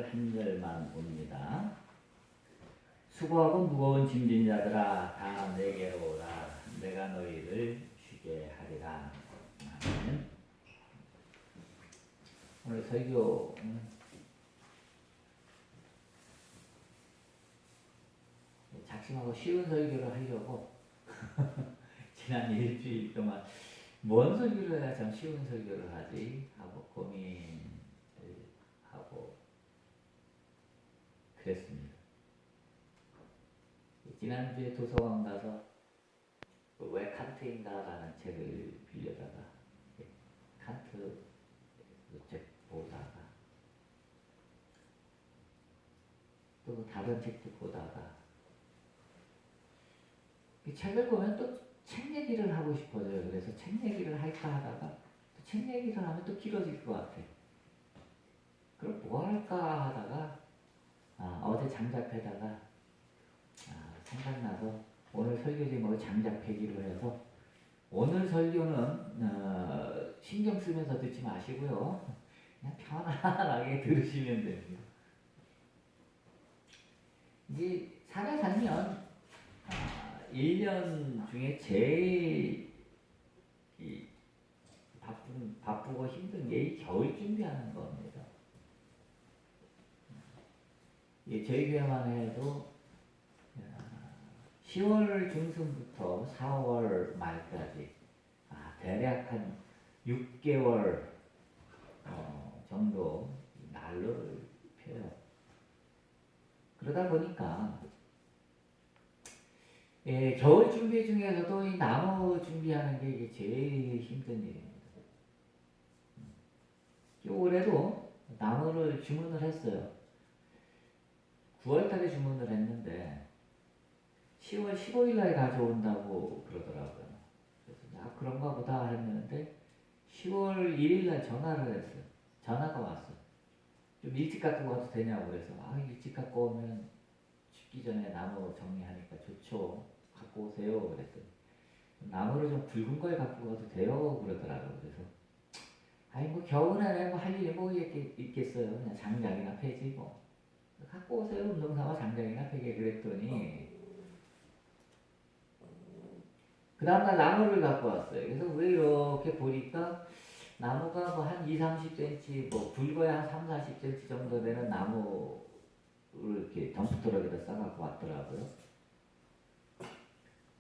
오늘 한 절만 봅니다. 수고하고 무거운 짐진 자들아 다 내게로 오라. 내가 너희를 쉬게 하리라. 아멘. 오늘 설교 작심하고 쉬운 설교를 하려고 지난 일주일 동안 뭔 설교를 해야 참 쉬운 설교를 하지 하고 고민을 하고 그랬습니다. 지난주에 도서관 가서 왜 칸트인가라는 책을 빌려다가 칸트 책 보다가 또 다른 책도 보다가 이 책을 보면 또 책 얘기를 하고 싶어져요. 그래서 책 얘기를 할까 하다가 또 책 얘기를 하면 또 길어질 것 같아. 그럼 뭐 할까 하다가 어제 장작패다가 생각나서 오늘 설교 제목을 장작패기로 해서 오늘 설교는 신경 쓰면서 듣지 마시고요. 그냥 편안하게 들으시면 됩니다. 이제 살아 살면 1년 중에 제일 바쁘고 힘든 게 이 겨울 준비하는 겁니다. 저희 교회만 해도 10월 중순부터 4월 말까지 대략 한 6개월 정도 난로를 펴요. 그러다 보니까 겨울 준비 중에서도 이 나무 준비하는 게 이게 제일 힘든 일입니다. 올해도 나무를 주문을 했어요. 9월 달에 주문을 했는데 10월 15일 날 가져온다고 그러더라고요. 그래서 그런가 보다 했는데 10월 1일 날 전화를 했어요. 전화가 왔어요. 좀 일찍 갖고 와도 되냐고 그래서 일찍 갖고 오면 춥기 전에 나무 정리하니까 좋죠. 갖고 오세요. 그랬더니 나무를 좀 굵은 걸 갖고 가도 돼요. 그러더라고요. 그래서 뭐 겨울에는 뭐 할 일이 뭐 있겠어요. 그냥 장작이나 패지 뭐. 갖고 오세요. 운동삼아 장작이나 패게 그랬더니 그 다음날 나무를 갖고 왔어요. 그래서 왜 이렇게 보니까 나무가 뭐 한 20-30cm 뭐 굵어야 한 30-40cm 정도 되는 나무를 이렇게 덤프트럭에다 싸갖고 왔더라고요.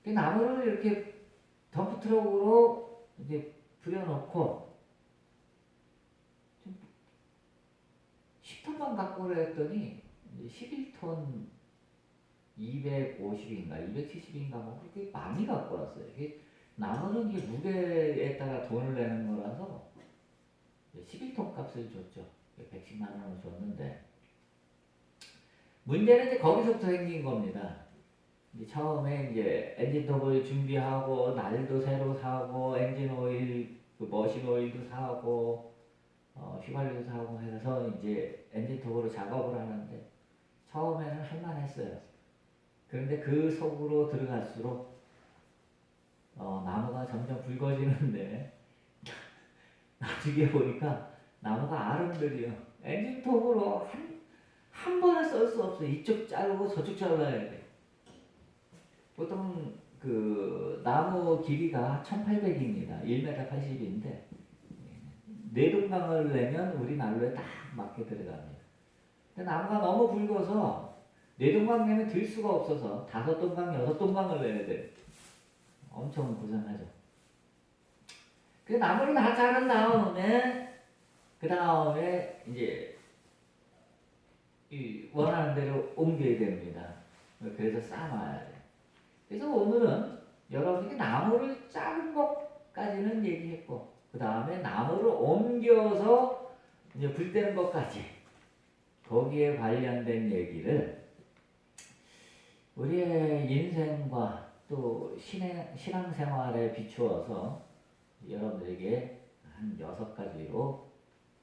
그 나무를 이렇게 덤프트럭으로 이제 부려놓고 10톤만 갖고 오라 했더니 11톤 250인가 270인가 뭐 그렇게 많이 갖고 왔어요. 이게 나무는 이게 무게에 따라 돈을 내는 거라서 11톤 값을 줬죠. 110만 원을 줬는데 문제는 이제 거기서부터 생긴 겁니다. 이제 처음에 이제 엔진톱을 준비하고 날도 새로 사고 엔진 오일, 머신 오일도 사고 휘발유도 사고 해서 이제 엔진톱으로 작업을 하는데 처음에는 할만했어요. 그런데 그 속으로 들어갈수록 나무가 점점 굵어지는데 나중에 보니까 나무가 아름드려. 엔진톱으로 한 번에 썰 수 없어. 이쪽 자르고 저쪽 잘라야 돼. 보통 그 나무 길이가 1800입니다. 1m 80인데 네동강을 내면 우리 난로에 딱 맞게 들어갑니다. 근데 나무가 너무 굵어서 네동강 내면 들 수가 없어서 5동강, 6동강을 내야 돼. 엄청 고생하죠. 그 나무를 다 자른 다음에 그 다음에 이제 원하는 대로 옮겨야 됩니다. 그래서 쌓아놔야 돼. 그래서 오늘은 여러분이 나무를 자른 것까지는 얘기했고 그 다음에 나무를 옮겨서 이제 불 때는 것까지 거기에 관련된 얘기를 우리의 인생과 또 신앙생활에 비추어서 여러분들에게 한 6가지로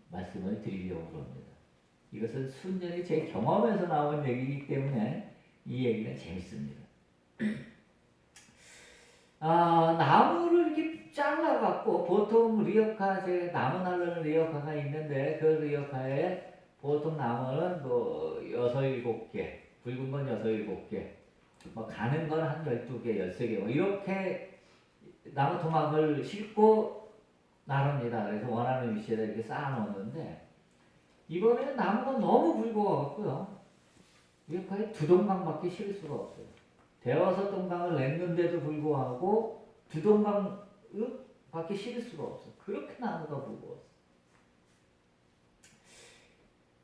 말씀을 드리려고 합니다. 이것은 순전히 제 경험에서 나온 얘기이기 때문에 이 얘기는 재밌습니다. 나무를 이렇게 잘라갖고 보통 리어카, 나무 날르는 리어카가 있는데 그 리어카에 보통 나무는 뭐 6, 7개, 굵은 건 6, 7개, 뭐 가는 건 한 12개, 13개, 뭐 이렇게 나무 토막을 싣고 나릅니다. 그래서 원하는 위치에다 이렇게 쌓아 놓는데, 이번에는 나무가 너무 굵어갖고요. 이게 거의 2동강밖에 실을 수가 없어요. 대여섯 동강을 냈는데도 불구하고 2동강밖에 실을 수가 없어. 그렇게 나무가 무거웠어.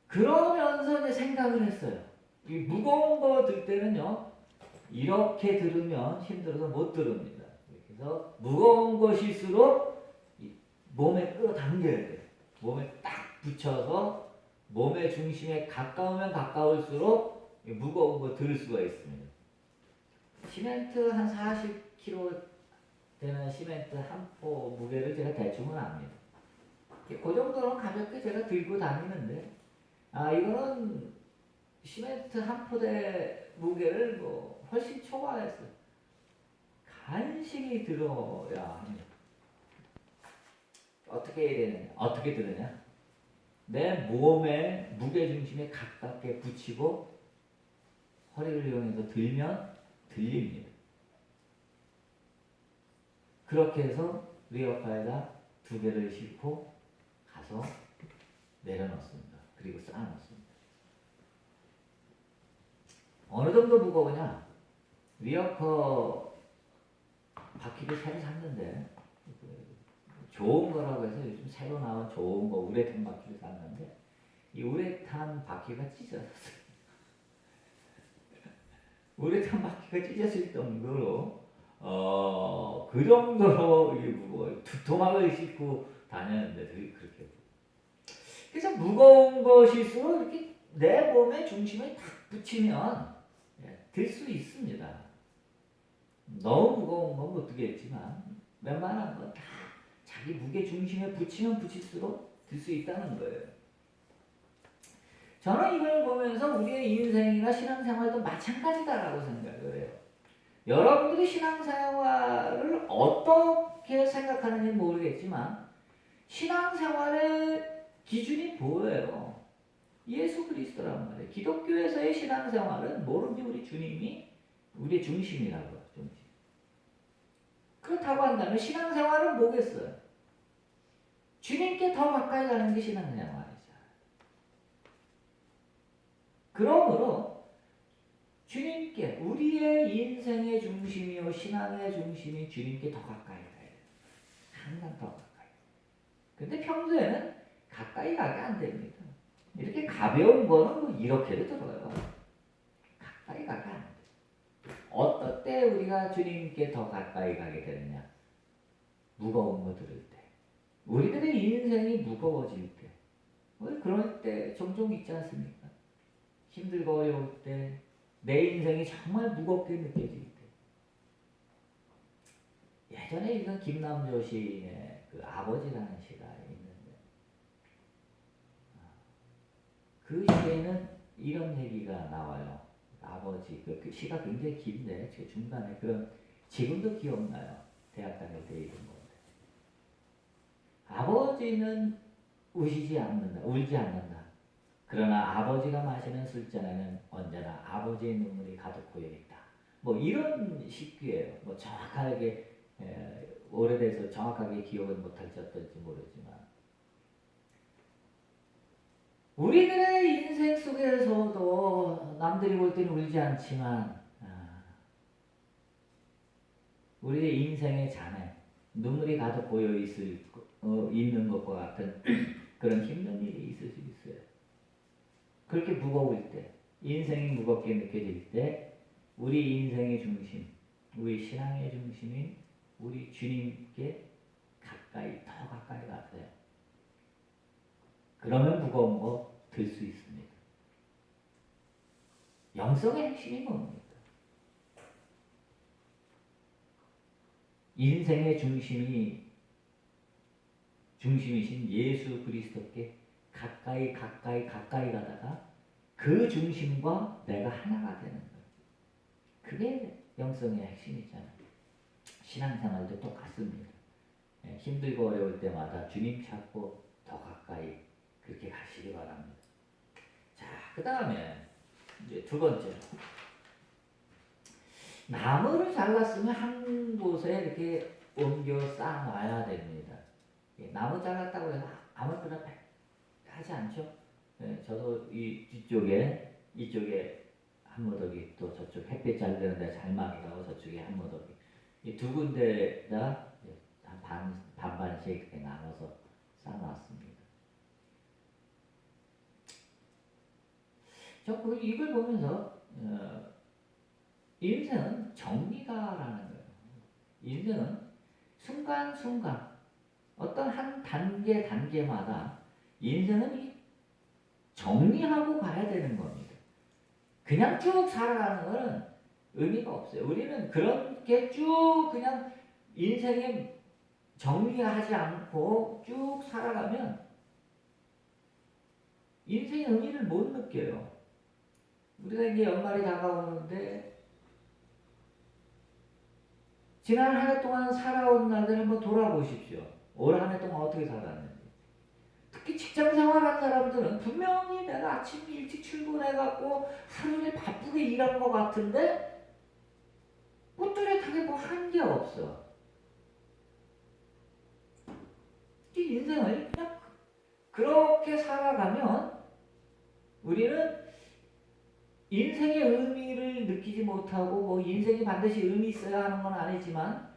그러면서 이제 생각을 했어요. 이 무거운 거 들 때는요, 이렇게 들으면 힘들어서 못 들읍니다. 그래서 무거운 것일수록 몸에 끌어당겨야 돼요. 몸에 딱 붙여서 몸의 중심에 가까우면 가까울수록 무거운 거 들을 수가 있습니다. 시멘트 한 40kg 되는 시멘트 한 포 무게를 제가 대충은 압니다. 그 정도는 가볍게 제가 들고 다니는데, 이거는 시멘트 한 포대 무게를 뭐 훨씬 초과했어요. 간신히 들어야 합니다. 어떻게 해야 되느냐? 어떻게 들으냐? 내 몸의 무게중심에 가깝게 붙이고 허리를 이용해서 들면 들립니다. 그렇게 해서 리어카에다 2개를 싣고 가서 내려놓습니다. 그리고 쌓아놓습니다. 어느 정도 무거우냐? 리어커 바퀴를 새로 샀는데, 좋은 거라고 해서 요즘 새로 나온 좋은 거 우레탄 바퀴를 샀는데, 이 우레탄 바퀴가 찢어졌어요. 우레탄 바퀴가 찢어질 정도로 그 정도로 이게 무거워요. 2토막을 싣고 다녔는데 그렇게. 그래서 무거운 것일수록 이렇게 내 몸의 중심에 딱 붙이면 들 수 있습니다. 너무 무거운 건 못 들겠지만 웬만한 건 다 자기 무게 중심에 붙이면 붙일수록 들 수 있다는 거예요. 저는 이걸 보면서 우리의 인생이나 신앙생활도 마찬가지다라고 생각을 해요. 여러분들이 신앙생활을 어떻게 생각하는지 모르겠지만 신앙생활의 기준이 뭐예요? 예수 그리스도란 말이에요. 기독교에서의 신앙생활은 뭐든지 우리 주님이 우리의 중심이라고요. 중심. 그렇다고 한다면 신앙생활은 뭐겠어요? 주님께 더 가까이 가는 게 신앙생활이죠. 그러므로 주님께, 우리의 인생의 중심이요 신앙의 중심이 주님께 더 가까이 가야 돼요. 항상 더 가까이. 근데 평소에는 가까이 가게 안 됩니다. 이렇게 가벼운 거는 뭐 이렇게도 들어요. 가까이 가게 안 돼요. 어떨 때 우리가 주님께 더 가까이 가게 되느냐? 무거운 거 들을 때. 우리들의 인생이 무거워질 때. 그럴 때 종종 있지 않습니까? 힘들고 어려울 때, 내 인생이 정말 무겁게 느껴질 때. 예전에 읽은 김남조 시인의 그 아버지라는 시가 있는데, 그 시에는 이런 얘기가 나와요. 아버지, 그 시가 굉장히 긴데, 제 중간에 그런, 지금도 기억나요. 대학 다닐 때 읽은 건데. 아버지는 울지 않는다. 그러나 아버지가 마시는 술잔에는 언제나 아버지의 눈물이 가득 고여 있다. 뭐 이런 식기예요. 뭐 정확하게 오래돼서 정확하게 기억을 못하셨던지 모르지만 우리들의 인생 속에서도 남들이 볼 때는 울지 않지만 우리의 인생의 잔에 눈물이 가득 고여 있는 것과 같은 그런 힘든 일이 있을 수 있어요. 그렇게 무거울 때, 인생이 무겁게 느껴질 때 우리 인생의 중심, 우리 신앙의 중심인 우리 주님께 더 가까이 가세요. 그러면 무거운 거 들 수 있습니다. 영성의 핵심이 뭡니까? 인생의 중심이신 예수 그리스도께 가까이 가다가 그 중심과 내가 하나가 되는 거예요. 그게 영성의 핵심이잖아요. 신앙생활도 똑같습니다. 힘들고 어려울 때마다 주님 찾고 더 가까이 그렇게 가시기 바랍니다. 그 다음에 이제 두 번째, 나무를 잘랐으면 한 곳에 이렇게 옮겨 쌓아놔야 됩니다. 나무 잘랐다고 해서 아무 때나 하지 않죠. 네, 저도 이쪽에 한 무더기, 또 저쪽 햇빛 잘 되는데 잘막이라고 저쪽에 한 무더기, 이 두 군데다 한 반반씩 이렇게 나눠서 쌓아놨습니다. 이걸 보면서 인생은 정리다라는 거예요. 인생은 순간순간 어떤 한 단계마다 인생은 이 정리하고 가야 되는 겁니다. 그냥 쭉 살아가는 거는 의미가 없어요. 우리는 그렇게 쭉 그냥 인생에 정리하지 않고 쭉 살아가면 인생의 의미를 못 느껴요. 우리가 이제 연말이 다가오는데 지난 한 해 동안 살아온 날들 한번 돌아보십시오. 올 한 해 동안 어떻게 살았는지. 특히 직장 생활한 사람들은 분명히 내가 아침 일찍 출근해갖고 하루를 바쁘게 일한 것 같은데 뭐 뚜렷하게 뭐 한 게 없어. 이 인생을 그냥 그렇게 살아가면 우리는 인생의 의미를 느끼지 못하고, 뭐 인생이 반드시 의미 있어야 하는 건 아니지만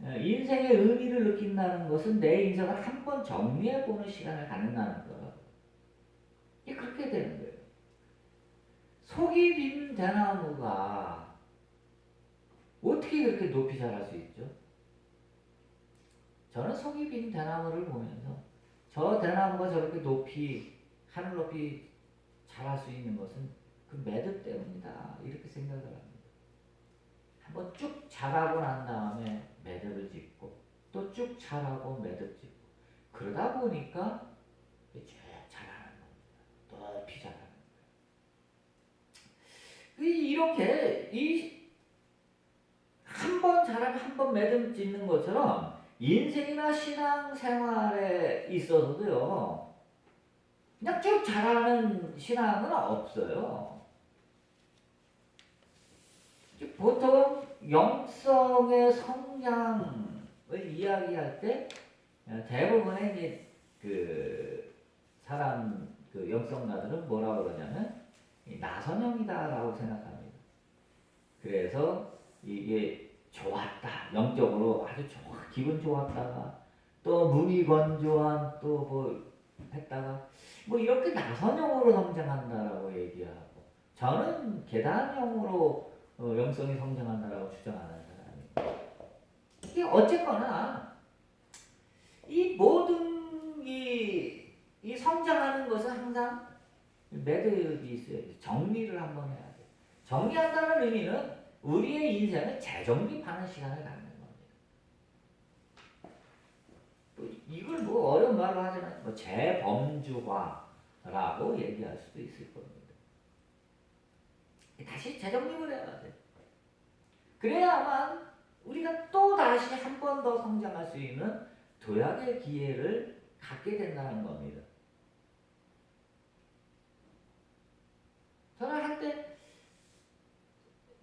인생의 의미를 느낀다는 것은 내 인생을 한번 정리해보는 시간을 갖는다는 거예요. 이게 그렇게 되는 거예요. 속이 빈 대나무가 어떻게 그렇게 높이 자랄 수 있죠? 저는 속이 빈 대나무를 보면서 저 대나무가 저렇게 높이, 하늘 높이 자랄 수 있는 것은 그 매듭 때문이다, 이렇게 생각을 합니다. 한번 쭉 자라고 난 다음에 매듭을 짓고 또 쭉 자라고 매듭 짓고 그러다 보니까 쭉 자라는 겁니다. 높이 자라는 거예요. 이렇게 한 번 자라면 한 번 매듭 짓는 것처럼 인생이나 신앙생활에 있어서도요, 그냥 쭉 자라는 신앙은 없어요. 보통 영성의 성장을 이야기할 때 대부분의 이제 그 사람, 그 영성가들은 뭐라고 그러냐면 나선형이다라고 생각합니다. 그래서 이게 좋았다, 영적으로 아주 기분 좋았다가 또 무미건조한 또 뭐 했다가 뭐 이렇게 나선형으로 성장한다라고 얘기하고, 저는 계단형으로 영성이 성장한다라고 주장하는 사람입니다. 이게 어쨌거나 이 모든 이 성장하는 것은 항상 매듭이 있어야 돼. 정리를 한번 해야 돼. 정리한다는 의미는 우리의 인생을 재정립하는 시간을 갖는 겁니다. 이걸 뭐 어려운 말로 하자면 뭐 재범주화라고 얘기할 수도 있을 겁니다. 다시 재정립을 해야 돼. 그래야만 우리가 또 다시 한 번 더 성장할 수 있는 도약의 기회를 갖게 된다는 겁니다. 저는 한때,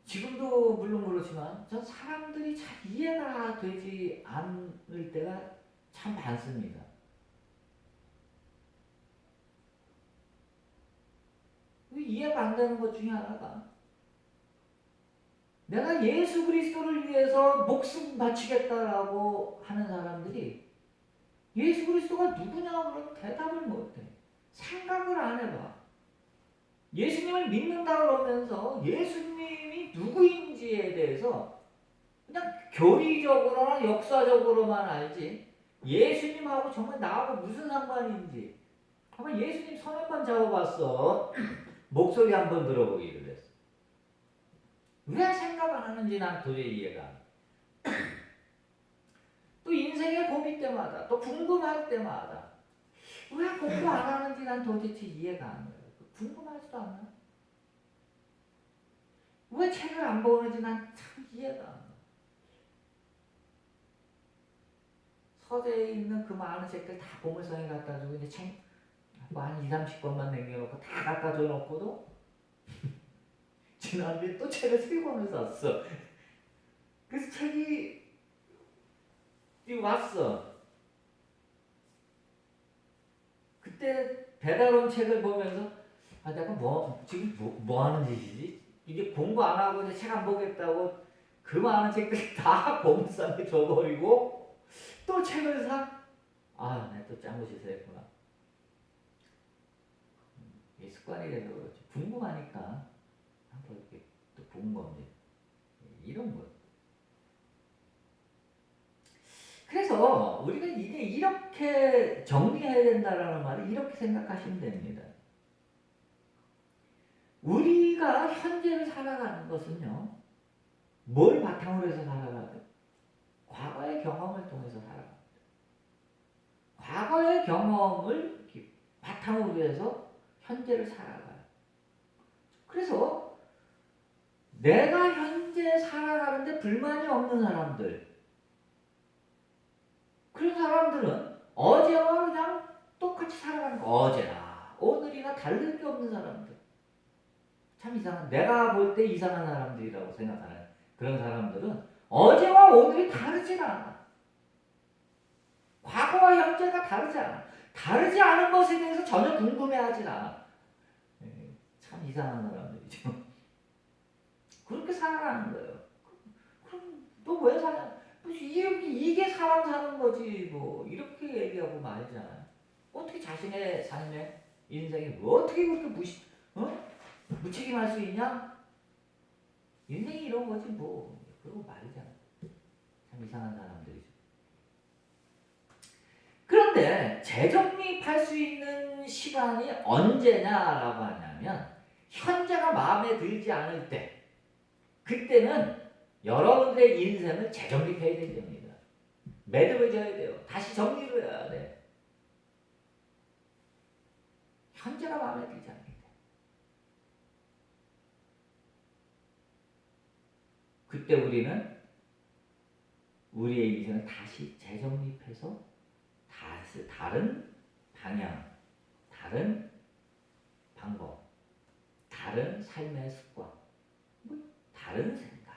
지금도 물론 그렇지만 전 사람들이 잘 이해가 되지 않을 때가 참 많습니다. 이해가 안 되는 것 중에 하나가, 내가 예수 그리스도를 위해서 목숨 바치겠다라고 하는 사람들이 예수 그리스도가 누구냐고 그러면 대답을 못해. 생각을 안 해봐. 예수님을 믿는다 그러면서 예수님이 누구인지에 대해서 그냥 교리적으로나 역사적으로만 알지, 예수님하고 정말 나하고 무슨 상관인지 한번 예수님 손 한번 잡아봤어. 목소리 한번 들어보기를 했어. 왜 생각 안 하는지 난 도저히 이해가 안 돼. 또 인생의 고민 때마다, 또 궁금할 때마다 왜 공부 안 하는지 난 도대체 이해가 안 돼요. 궁금하지도 않아. 왜 책을 안 보는지 난 참 이해가 안 돼. 서재에 있는 그 많은 책들 다 보물상에 갖다 주고 이제 책 한 2, 30권만 남겨놓고 다 깎아줘 놓고도 지난주에 또 책을 3권을 샀어. 그래서 책이 왔어. 그때 배달 온 책을 보면서 내가 지금 뭐 하는 짓이지? 이게 공부 안 하고 이제 책 안 보겠다고 그 많은 책들 다 공부상에 줘버리고 또 책을 사? 내가 또 짠 곳이 있었구나. 이게 습관이 돼서 그렇지. 궁금하니까 한번 이렇게 또 본 건데 이런 거. 그래서 우리가 이제 이렇게 정리해야 된다라는 말을 이렇게 생각하시면 됩니다. 우리가 현재를 살아가는 것은요, 뭘 바탕으로 해서 살아가요? 과거의 경험을 통해서 살아갑니다. 과거의 경험을 바탕으로 해서 현재를 살아가요. 그래서 내가 현재 살아가는데 불만이 없는 사람들, 그런 사람들은 어제와 그냥 똑같이 살아가는 거. 어제나 오늘이나 다를 게 없는 사람들. 참 이상한, 내가 볼 때 이상한 사람들이라고 생각하는 그런 사람들은 어제와 오늘이 다르지 않아. 과거와 현재가 다르지 않아. 다르지 않은 것에 대해서 전혀 궁금해하지 않아. 참 이상한 사람들이죠. 그렇게 살아가는 거예요. 그럼 너 왜 사냐? 이게 사람 사는 거지 뭐 이렇게 얘기하고 말잖아요. 어떻게 자신의 삶의 인생이 뭐 어떻게 그렇게 무책임할 수 있냐? 인생이 이런 거지 뭐 그러고 말이잖아. 참 이상한 사람들이죠. 그런데 재정립할 수 있는 시간이 언제냐라고 하냐면 현재가 마음에 들지 않을 때, 그때는 여러분들의 인생을 재정립해야 됩니다. 매듭을 져야 돼요. 다시 정리를 해야 돼. 현재가 마음에 들지 않을 때. 그때 우리는 우리의 인생을 다시 재정립해서 다른 방향, 다른 방법, 다른 삶의 습관, 다른 생각,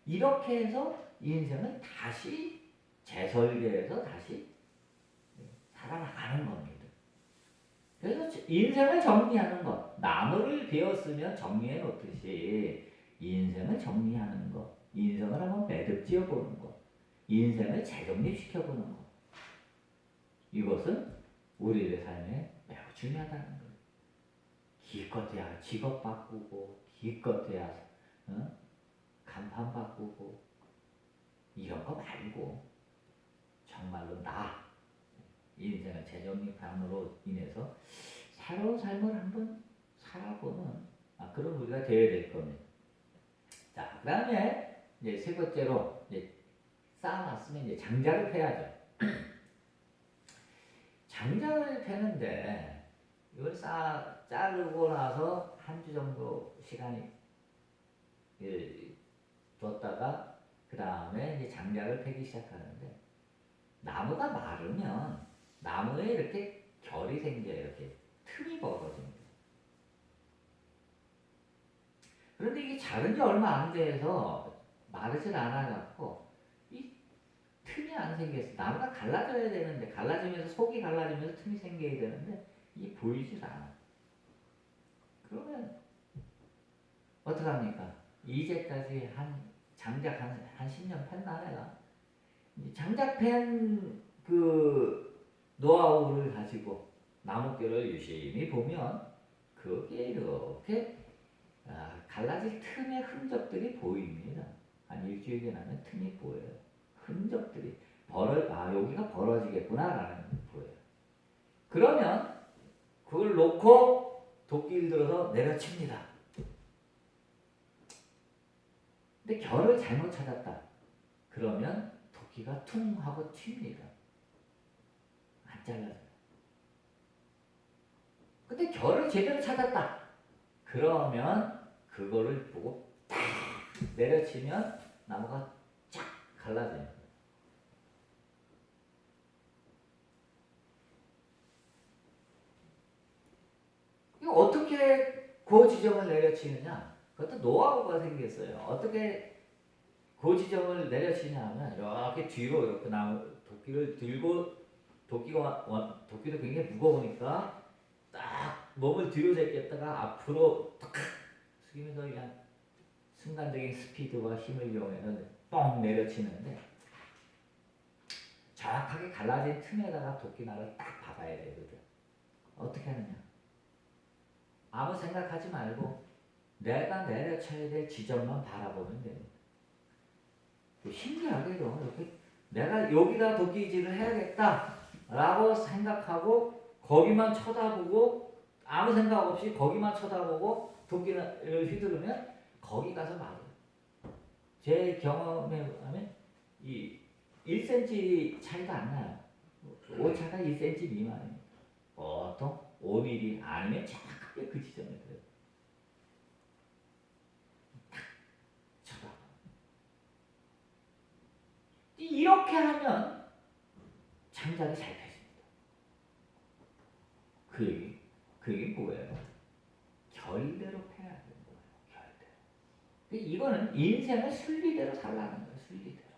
이렇게 해서 인생을 다시 재설계해서 다시 살아나가는 겁니다. 그래서 인생을 정리하는 것, 나무를 베었으면 정리해 놓듯이 인생을 정리하는 것, 인생을 한번 매듭 지어보는 것, 인생을 재정립시켜보는 것, 이것은 우리의 삶에 매우 중요하다는 거예요. 기껏해야 직업 바꾸고, 기껏해야 간판 바꾸고, 이런 거 말고 정말로 인생을 재정립함으로 인해서 새로운 삶을 한번 살아보는 그런 우리가 되어야 될 겁니다. 자, 그 다음에 이제 세 번째로 이제 쌓아놨으면 이제 장작을 패야죠. 장작을 패는데 이걸 자르고 나서 한 주 정도 시간이 뒀다가 그 다음에 이제 장작을 패기 시작하는데, 나무가 마르면 나무에 이렇게 결이 생겨요. 이렇게 틈이 벌어집니다. 그런데 이게 자른 지 얼마 안 돼서 마르질 않아갖고 이 틈이 안 생겼어. 나무가 갈라져야 되는데, 갈라지면서 속이 갈라지면서 틈이 생겨야 되는데 이게 보이질 않아. 그러면 어떡합니까? 이제까지 장작 한 10년 팼나 내가? 장작 팬 그 노하우를 가지고 나뭇결을 유심히 보면 그게 이렇게 갈라질 틈의 흔적들이 보입니다. 한 일주일 지나면 틈이 보여요. 흔적들이 여기가 벌어지겠구나라는 게 보여요. 그러면 그걸 놓고 도끼를 들어서 내려칩니다. 근데 결을 잘못 찾았다. 그러면 도끼가 퉁 하고 튑니다. 안 잘라져요. 근데 결을 제대로 찾았다. 그러면 그거를 보고 딱 내려치면 나무가 쫙 갈라져요. 어떻게 그 지점을 내려치느냐? 그것도 노하우가 생겼어요. 어떻게 그 지점을 내려치냐 하면 이렇게 뒤로 이렇게 도끼를 들고 도끼도 굉장히 무거우니까 딱 몸을 뒤로 제꼈다가 앞으로 탁 숙이면서 그냥 순간적인 스피드와 힘을 이용해서 뻥 내려치는데 정확하게 갈라진 틈에다가 도끼날을 딱 박아야 되거든. 어떻게 하느냐? 아무 생각하지 말고 내가 내려쳐야 될 지점만 바라보면 됩니다. 신기하게도 이렇게 내가 여기다 도끼질을 해야겠다라고 생각하고 거기만 쳐다보고 아무 생각 없이 거기만 쳐다보고 도끼를 휘두르면 거기 가서 맞아요. 제 경험에 의하면 이 1cm 차이도 안 나요. 오차가 1cm 미만입니다. 보통 5mm 아니면 정확하게 그 지점에 들어요. 딱 쳐다봐. 이렇게 하면 장작이 잘 펴집니다. 그 얘기 뭐예요? 결대로 패야 되는 거예요. 결대로. 이거는 인생을 순리대로 살라는 거예요. 순리대로.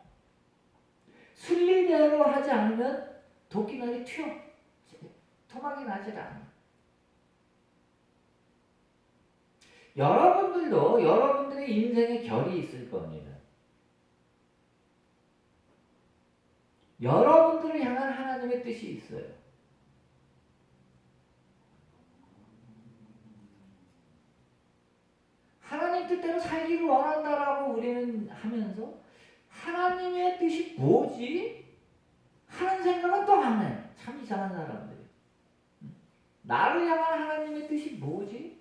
순리대로 하지 않으면 도끼날이 튀어. 토막이 나질 않아. 여러분들도 여러분들의 인생에 결이 있을 겁니다. 여러분들을 향한 하나님의 뜻이 있어요. 하나님 뜻대로 살기를 원한다라고 우리는 하면서 하나님의 뜻이 뭐지? 하는 생각은 또 안 해. 참 이상한 사람들. 나를 향한 하나님의 뜻이 뭐지?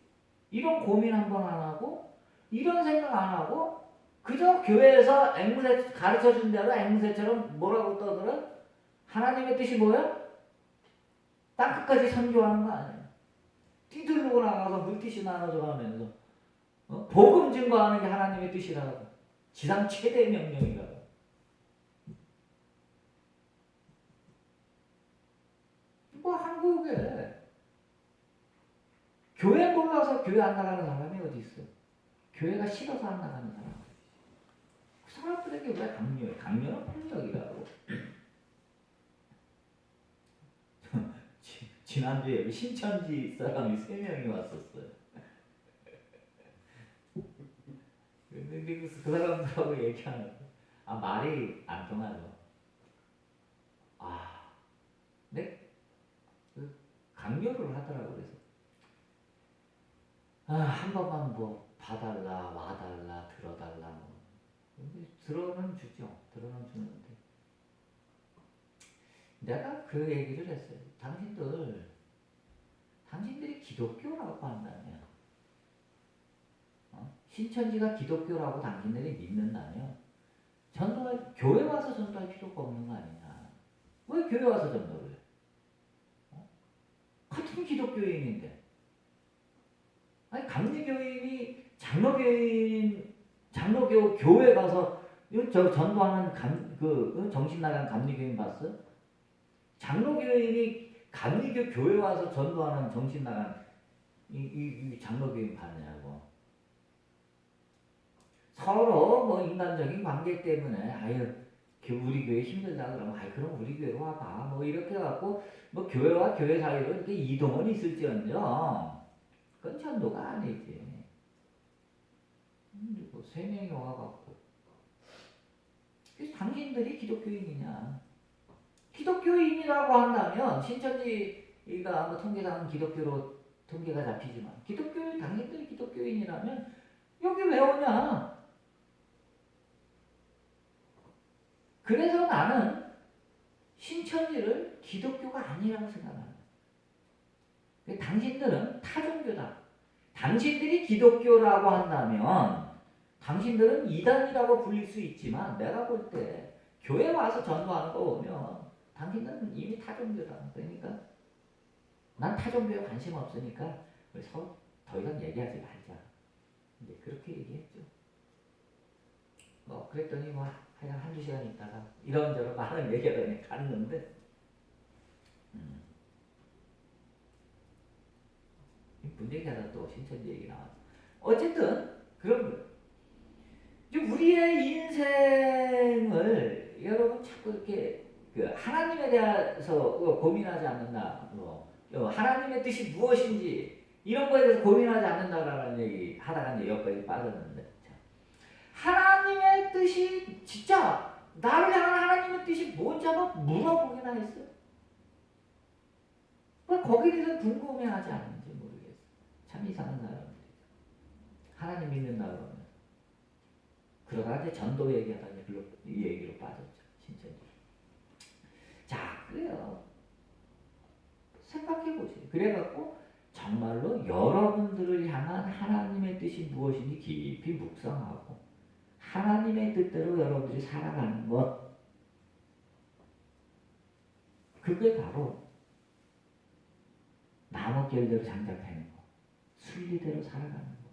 이런 고민 한번 안 하고 이런 생각 안 하고 그저 교회에서 앵무새 가르쳐준 대로 앵무새처럼 뭐라고 떠들어? 하나님의 뜻이 뭐야? 땅끝까지 선교하는 거 아니에요. 뒤들고 나가서 물티슈 나눠줘가면서 복음 증거하는 게 하나님의 뜻이라고. 지상 최대 명령이라고. 뭐 한국에 교회 몰라서 교회 안 나가는 사람이 어디 있어? 교회가 싫어서 안 나가는 사람. 그 사람들에게 왜 강요해? 강요는 폭력이라고. 지난주에 신천지 사람이 3명이 왔었어요. 근데 그 사람들하고 얘기하는 말이 안 통하죠. 네? 강요를 하더라고. 그래서 한 번만 뭐 봐달라, 와달라, 들어달라. 뭐. 들어는 주죠. 들어는 주는데 내가 그 얘기를 했어요. 당신들이 기독교라고 한다면 신천지가 기독교라고 당신들이 믿는다면 교회 와서 전도할 필요가 없는 거 아니냐. 왜 교회 와서 전도를 해? 같은 기독교인인데. 아니 감리교인이 장로교 교회 가서 전도하는 정신 나간 감리교인 봤어? 장로교인이 감리교 교회 와서 전도하는 정신 나간 이 장로교인 봤냐고. 서로 뭐 인간적인 관계 때문에 우리 교회 힘들다 그러면 그럼 우리 교회로 와봐 뭐 이렇게 해갖고 뭐 교회와 교회 사이로 이렇게 이동은 있을지언정 그건 전도가 아니지. 뭐 3명이 와갖고 그래서 당신들이 기독교인이냐. 기독교인이라고 한다면 신천지가 뭐 통계상 기독교로 통계가 잡히지만 당신들이 기독교인이라면 여기 왜 오냐. 그래서 나는 신천지를 기독교가 아니라고 생각합니다. 당신들은 타종교다. 당신들이 기독교라고 한다면 당신들은 이단이라고 불릴 수 있지만 내가 볼 때 교회 와서 전도하는 거 보면 당신들은 이미 타종교다. 그러니까 난 타종교에 관심 없으니까 서로 더 이상 얘기하지 말자. 이제 그렇게 얘기했죠. 그랬더니 그냥 한두 시간 있다가 이런저런 많은 얘기가 그냥 갔는데 문 얘기하다 또 신천지 얘기 나왔어. 어쨌든 그런 거예요. 우리의 인생을 여러분 자꾸 이렇게 그 하나님에 대해서 고민하지 않는다. 하나님의 뜻이 무엇인지 이런 거에 대해서 고민하지 않는다라는 얘기 하다가 이제 여기까지 빠졌는데, 하나님의 뜻이 진짜 나를 향한 하나님의 뜻이 뭔지 한번 물어보기나 했어요. 왜 거기에 대해서 궁금해하지 않는지 모르겠어요. 참 이상한 사람들이죠. 하나님 믿는다 그러면 그러다가 이제 전도 얘기하다가 이 얘기로 빠졌죠. 진짜. 자, 그래요. 생각해보세요. 그래갖고 정말로 여러분들을 향한 하나님의 뜻이 무엇인지 깊이 묵상하고 하나님의 뜻대로 여러분들이 살아가는 것, 그게 바로 나뭇결대로 장작하는 것, 순리대로 살아가는 것,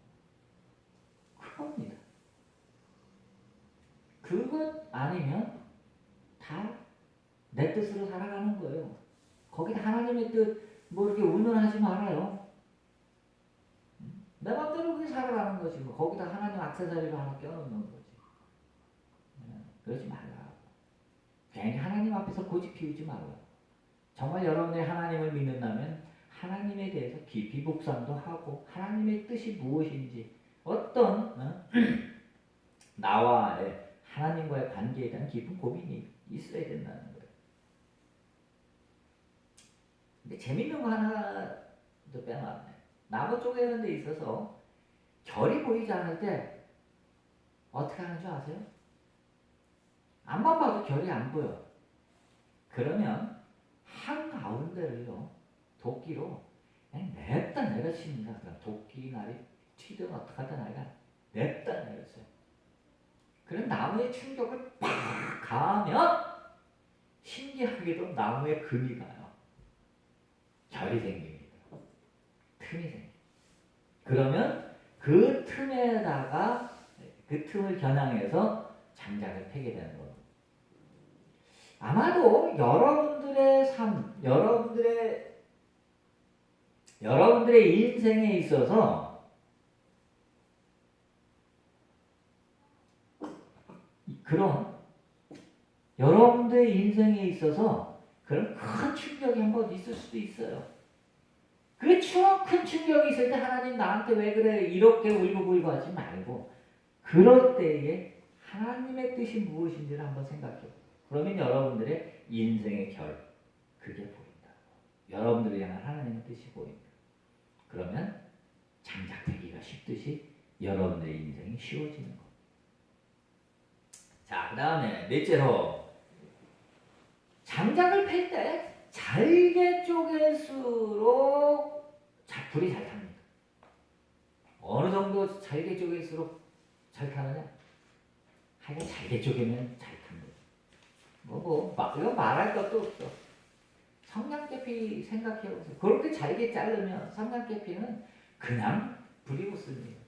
그겁니다. 그것 아니면 다 내 뜻으로 살아가는 거예요. 거기다 하나님의 뜻 뭐 이렇게 운운하지 말아요. 내 맘대로 그렇게 살아가는 거지. 뭐 거기다 하나님 액세서리를 하나 껴놓는 거지. 그러지 말라. 괜히 하나님 앞에서 고집 피우지 말라. 정말 여러분이 하나님을 믿는다면 하나님에 대해서 깊이 묵상도 하고 하나님의 뜻이 무엇인지 어떤 나와의 하나님과의 관계에 대한 깊은 고민이 있어야 된다는 거예요. 근데 재밌는 거 하나 더 빼놨네. 나무 쪼개는 데 있어서 결이 보이지 않을 때 어떻게 하는 줄 아세요? 앞만 봐도 결이 안 보여. 그러면 한가운데를요 도끼로 그냥 냅다 내려칩니다. 그냥 도끼 날이 튀든 어떡하든 아이가 냅다 내렸어요. 그럼 나무에 충격을 팍 가하면 신기하게도 나무에 금이 가요. 결이 생깁니다. 틈이 생깁니다. 그러면 그 틈에다가 그 틈을 겨냥해서 장작을 패게 되는 겁니다. 아마도 여러분들의 삶, 여러분들의 인생에 있어서 그런 여러분들의 인생에 있어서 그런 큰 충격이 한번 있을 수도 있어요. 그 큰 충격이 있을 때 하나님 나한테 왜 그래 이렇게 울고불고 하지 말고 그럴 때에 하나님의 뜻이 무엇인지를 한번 생각해요. 그러면 여러분들의 인생의 결, 그게 보인다. 여러분들을 향한 하나님의 뜻이 보입니다. 그러면 장작패기가 쉽듯이 여러분들의 인생이 쉬워지는 것. 자, 그 다음에 넷째로 장작을 팰 때 잘게 쪼갤수록 불이 잘 탑니다. 어느 정도 잘게 쪼갤수록 잘 타느냐? 하여간 잘게 쪼개면 잘 탑니다. 이거 말할 것도 없어. 성냥개피 생각해보세요. 그렇게 잘게 자르면 성냥개피는 그냥 불이 붙습니다.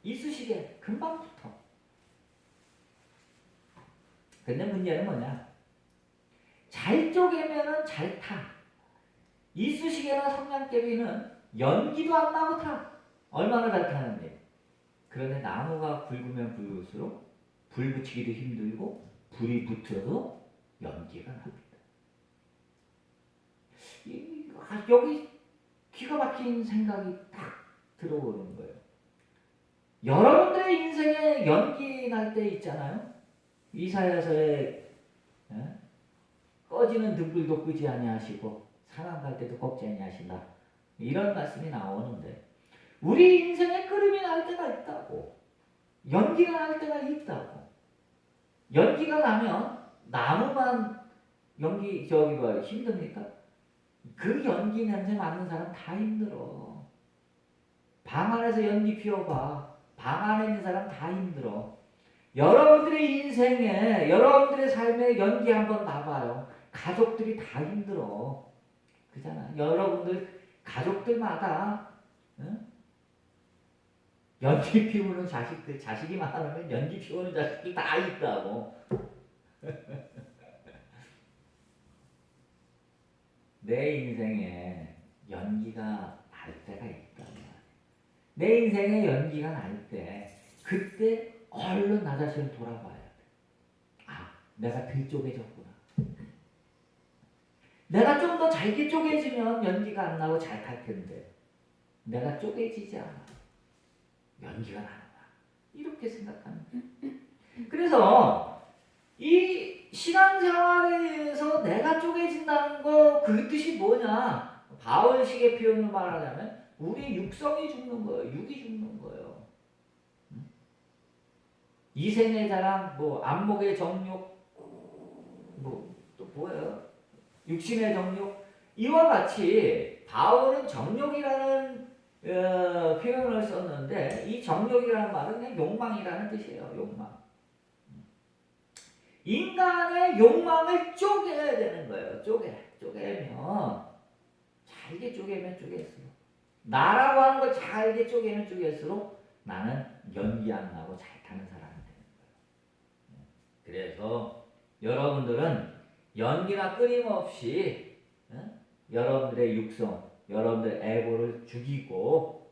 이쑤시개 금방 붙어. 근데 문제는 뭐냐? 잘 쪼개면은 잘 타. 이쑤시개나 성냥개비는 연기도 안 나고 타. 얼마나 잘 타는데. 그런데 나무가 굵으면 굵을수록 불 붙이기도 힘들고 불이 붙어도 연기가 납니다. 여기 기가 막힌 생각이 딱 들어오는 거예요. 여러분들의 인생에 연기 날 때 있잖아요. 이사야서에 꺼지는 등불도 끄지 아니하시고 사람 갈 때도 꺾지 아니하신다. 이런 말씀이 나오는데 우리 인생에 끓음이 날 때가 있다고. 연기가 날 때가 있다고. 연기가 나면 나무만 연기 힘듭니까? 그 연기 냄새 맡는 사람 다 힘들어. 방 안에서 연기 피워봐. 방 안에 있는 사람 다 힘들어. 여러분들의 인생에 여러분들의 삶에 연기 한번 나봐요. 가족들이 다 힘들어. 그잖아. 여러분들 가족들마다 연기 피우는 자식들, 자식이 많으면 연기 피우는 자식들 다 있다고. 내 인생에 연기가 내 인생에 연기가 날 때 그때 얼른 나 자신을 돌아봐야 돼. 아, 내가 덜 쪼개졌구나. 내가 좀 더 잘게 쪼개지면 연기가 안 나고 잘 탈 텐데 내가 쪼개지지 않아. 연기가 나는 거야. 이렇게 생각하는 거야. 그래서 이 신앙생활에서 내가 쪼개진다는 거 그 뜻이 뭐냐? 바울식의 표현을 말하자면 우리 육성이 죽는 거예요. 육이 죽는 거예요. 이생의 자랑, 뭐 안목의 정욕, 뭐 또 뭐예요? 육신의 정욕. 이와 같이 바울은 정욕이라는 표현을 썼는데 이 정욕이라는 말은 그냥 욕망이라는 뜻이에요. 욕망. 인간의 욕망을 쪼개야 되는 거예요. 쪼개면 잘게 쪼개면 쪼갤수록 나라고 하는 걸 잘게 쪼개면 쪼갤수록 나는 연기 안 나고 잘 타는 사람이 되는 거예요. 그래서 여러분들은 연기나 끊임없이 여러분들의 육성, 여러분들의 에고를 죽이고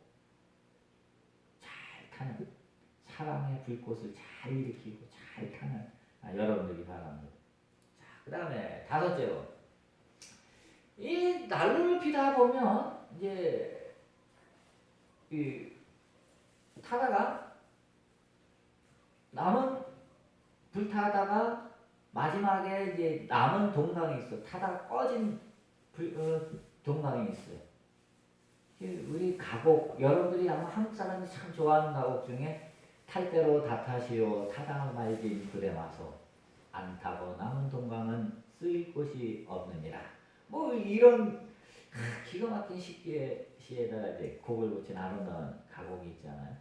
잘 타는 사랑의 불꽃을 잘 일으키고 잘 타는 여러분들이 바랍니다. 자, 그 다음에 다섯째로 이 난로를 피다 보면 이제 타다가 남은 불타다가 마지막에 이제 남은 동강이 있어. 타다가 꺼진 동강이 있어요. 우리 가곡 여러분들이 아마 한국 사람이 참 좋아하는 가곡 중에 탈 대로 다 타시오 타다가 말긴 그대 마소 안 타고 남은 동강은 쓰일 곳이 없느니라. 뭐 이런 기가 막힌 시에다가 이제 곡을 붙인 아름다운 가곡이 있잖아요.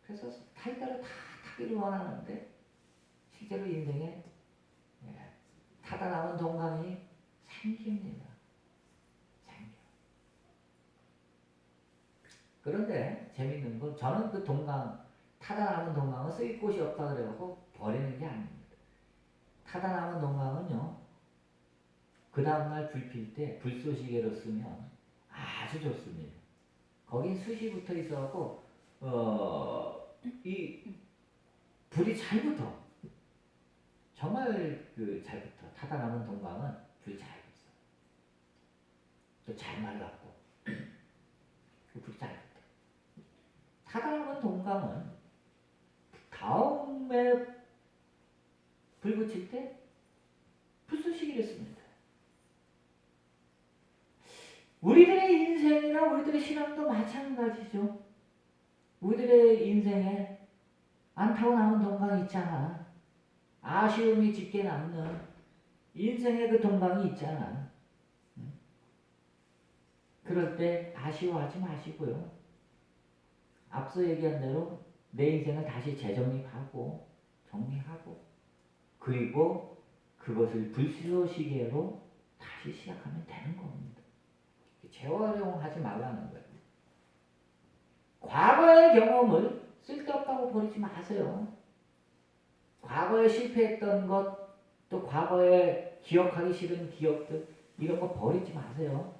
그래서 탈 대로 다 타기를 원하는데 실제로 인생에 타다 남은 동강이 생깁니다. 그런데 재밌는 건 저는 그 동강 타다 남은 동강은 쓰일 곳이 없다 그래갖고 버리는 게 아닙니다. 타다 남은 동강은요 그 다음날 불 필 때 불쏘시개로 쓰면 아주 좋습니다. 거긴 숯이 붙어 있어갖고 이 불이 잘 붙어. 정말 잘 붙어. 타다 남은 동강은 불이 잘 붙어. 또 잘 말랐고 그 불이 잘 붙어. 타다 남은 동강은 다음에 불 붙일 때 불쏘시개를 씁니다. 우리들의 인생이나 우리들의 신앙도 마찬가지죠. 우리들의 인생에 안 타고 남은 동강이 있잖아. 아쉬움이 짙게 남는 인생의 그 동강이 있잖아. 그럴 때 아쉬워하지 마시고요. 앞서 얘기한 대로 내 인생을 다시 재정립하고 정리하고 그리고 그것을 불쏘시개로 다시 시작하면 되는 겁니다. 재활용하지 말라는 거예요. 과거의 경험을 쓸데없다고 버리지 마세요. 과거에 실패했던 것, 또 과거에 기억하기 싫은 기억들 이런 거 버리지 마세요.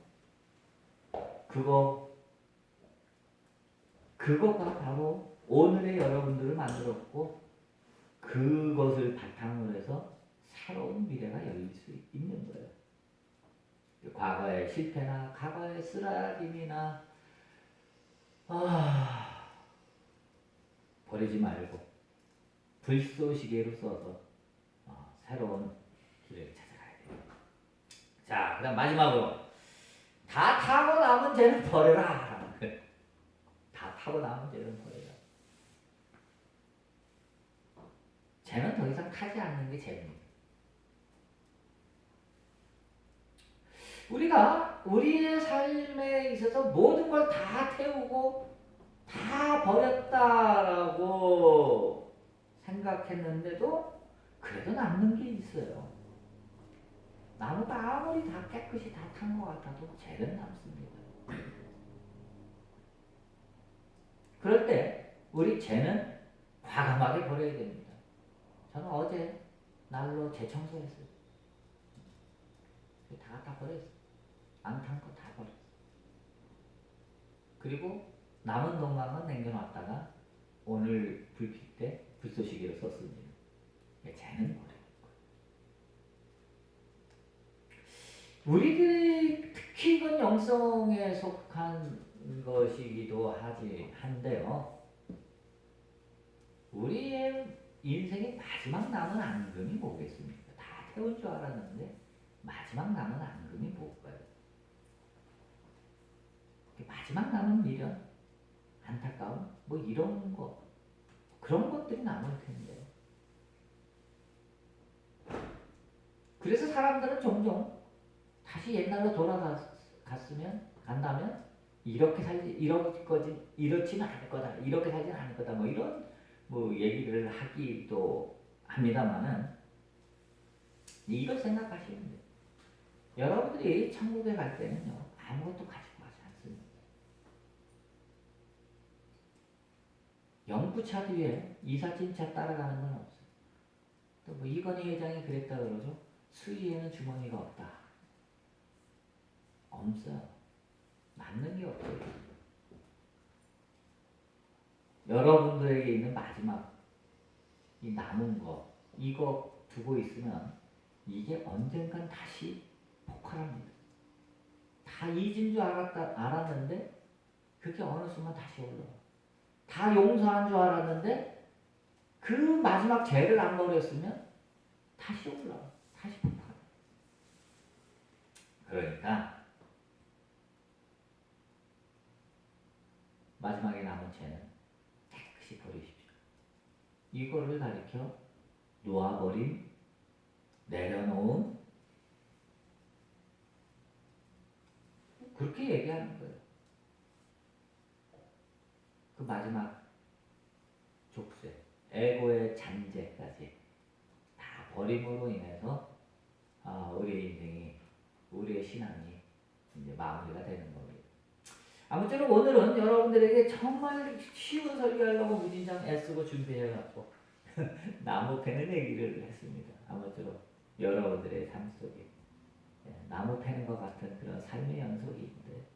그거가 바로 오늘의 여러분들을 만들었고 그것을 바탕으로 해서 새로운 미래가 열릴 수 있는 거예요. 과거의 실패나 과거의 쓰라림이나 버리지 말고 불쏘시개로 써서 새로운 길을 찾아가야 돼요. 자, 그 다음 마지막으로 다 타고 남은 죄는 버려라. 다 타고 남은 죄는 버려라. 죄는 더 이상 타지 않는 게 죄입니다. 우리가 우리의 삶에 있어서 모든 걸 다 태우고 다 버렸다라고 생각했는데도 그래도 남는 게 있어요. 나무가 아무리 다 깨끗이 다 탄 것 같아도 죄는 남습니다. 그럴 때 우리 죄는 과감하게 버려야 됩니다. 저는 어제 날로 재청소했어요. 다 버렸어요. 안 탄 거 다 버렸어요. 그리고 남은 동강은 남겨놨다가 오늘 불필 때 불쏘시개로 썼습니다. 쟤는 버려. 우리들이 특히 이건 영성에 속한 것이기도 한데요. 우리의 인생의 마지막 남은 앙금이 뭐겠습니까? 다 태울 줄 알았는데 마지막 남은 앙금이 뭘까요? 마지막 남은 미련, 안타까움, 뭐 이런 거, 그런 것들이 남을 텐데. 그래서 사람들은 종종 다시 옛날로 간다면 이렇지는 않을 거다, 이렇게 살지는 않을 거다, 뭐 이런 뭐 얘기를 하기도 합니다만은 이걸 생각하시면 돼요. 여러분들이 천국에 갈 때는요 아무것도 가지고 가지 않습니다. 영구차 뒤에 이사진차 따라가는 건 없어요. 또 뭐 이건희 회장이 그랬다 그러죠. 수의에는 주머니가 없다. 없어요. 맞는 게 없어요. 여러분들에게 있는 마지막 이 남은 거 이거 두고 있으면 이게 언젠간 다시 폭발합니다. 다 잊은 줄 알았는데 그게 어느 순간 다시 올라와. 다 용서한 줄 알았는데 그 마지막 죄를 안 버렸으면 다시 올라와. 다시 폭발. 그러니까 마지막에 남은 죄는 깨끗이 버리십시오. 이거를 가리켜 놓아버림, 내려놓은 그렇게 얘기하는 거예요. 그 마지막 족쇄, 에고의 잔재까지 다 버림으로 인해서 우리의 인생이, 우리의 신앙이 이제 마무리가 되는 겁니다. 아무쪼록 오늘은 여러분들에게 정말 쉬운 설교하려고 무진장 애쓰고 준비해갖고 나무 패는 얘기를 했습니다. 아무쪼록 여러분들의 삶 속에 나무 패는 것 같은 그런 삶의 연속인데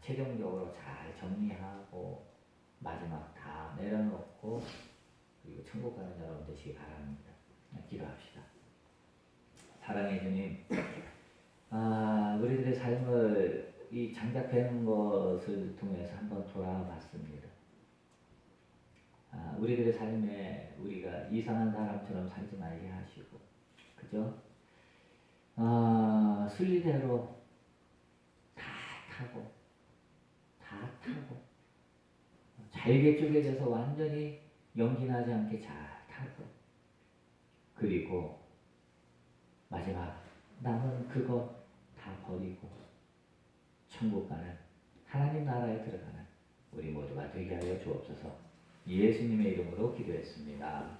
최종적으로 잘 정리하고 마지막 다 내려놓고 그리고 천국 가는 여러분 되시기 바랍니다. 기도합시다. 사랑해 주님, 우리들의 삶을 이 장작되는 것을 통해서 한번 돌아봤습니다. 우리들의 삶에 우리가 이상한 사람처럼 살지 말게 하시고, 그죠? 순리대로 다 타고 잘게 쪼개져서 완전히 연기나지 않게 잘 타고, 그리고 마지막 남은 그것 다 버리고 천국 가는 하나님 나라에 들어가는 우리 모두가 되게 하여 주옵소서. 예수님의 이름으로 기도했습니다.